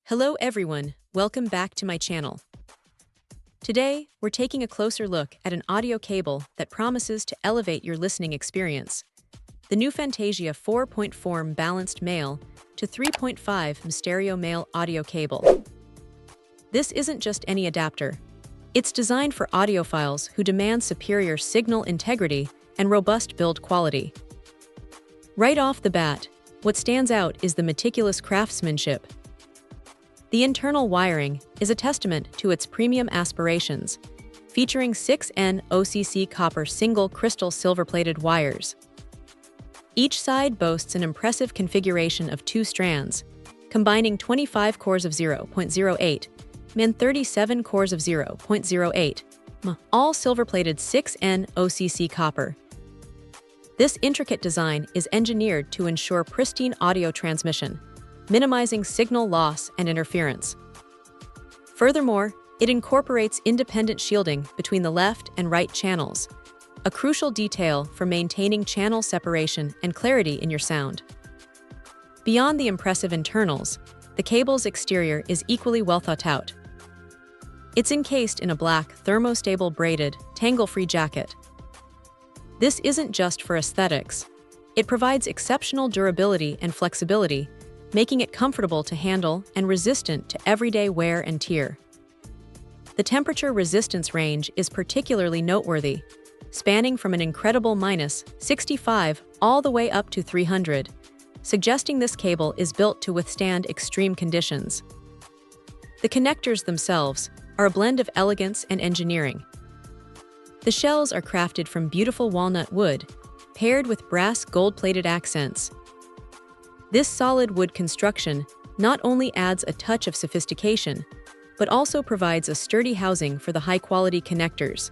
Hello everyone, welcome back to my channel. Today, we're taking a closer look at an audio cable that promises to elevate your listening experience. The NewFantasia 4.4mm balanced male to 3.5mm stereo male audio cable. This isn't just any adapter. It's designed for audiophiles who demand superior signal integrity and robust build quality. Right off the bat, what stands out is the meticulous craftsmanship. The internal wiring is a testament to its premium aspirations, featuring 6N OCC copper single crystal silver-plated wires. Each side boasts an impressive configuration of 2 strands, combining 25 cores of 0.08 and 37 cores of 0.08, all silver-plated 6N OCC copper. This intricate design is engineered to ensure pristine audio transmission, minimizing signal loss and interference. Furthermore, it incorporates independent shielding between the left and right channels, a crucial detail for maintaining channel separation and clarity in your sound. Beyond the impressive internals, the cable's exterior is equally well thought out. It's encased in a black, thermostable braided, tangle-free jacket. This isn't just for aesthetics. It provides exceptional durability and flexibility, making it comfortable to handle and resistant to everyday wear and tear. The temperature resistance range is particularly noteworthy, spanning from an incredible -65 all the way up to 300, suggesting this cable is built to withstand extreme conditions. The connectors themselves are a blend of elegance and engineering. The shells are crafted from beautiful walnut wood, paired with brass gold-plated accents. This solid wood construction not only adds a touch of sophistication, but also provides a sturdy housing for the high-quality connectors.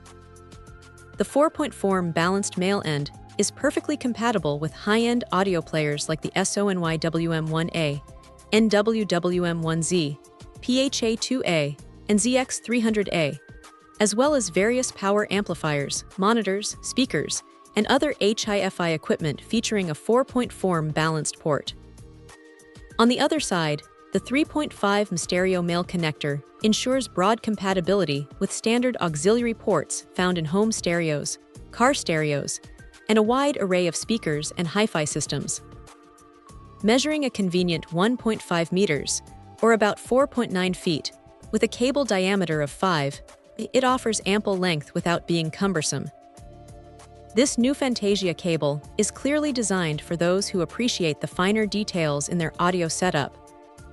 The 4.4mm balanced male end is perfectly compatible with high-end audio players like the SONY-WM1A, NWWM1Z, PHA2A, and ZX300A, as well as various power amplifiers, monitors, speakers, and other HI-FI equipment featuring a 4.4mm balanced port. On the other side, the 3.5mm stereo male connector ensures broad compatibility with standard auxiliary ports found in home stereos, car stereos, and a wide array of speakers and hi-fi systems. Measuring a convenient 1.5 meters, or about 4.9 feet, with a cable diameter of 5, it offers ample length without being cumbersome. This NewFantasia cable is clearly designed for those who appreciate the finer details in their audio setup,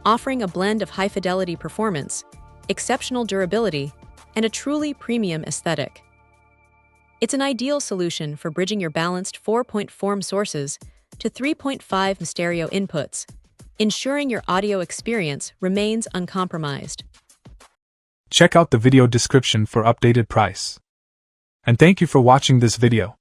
offering a blend of high-fidelity performance, exceptional durability, and a truly premium aesthetic. It's an ideal solution for bridging your balanced 4.4mm sources to 3.5mm stereo inputs, ensuring your audio experience remains uncompromised. Check out the video description for updated price. And thank you for watching this video.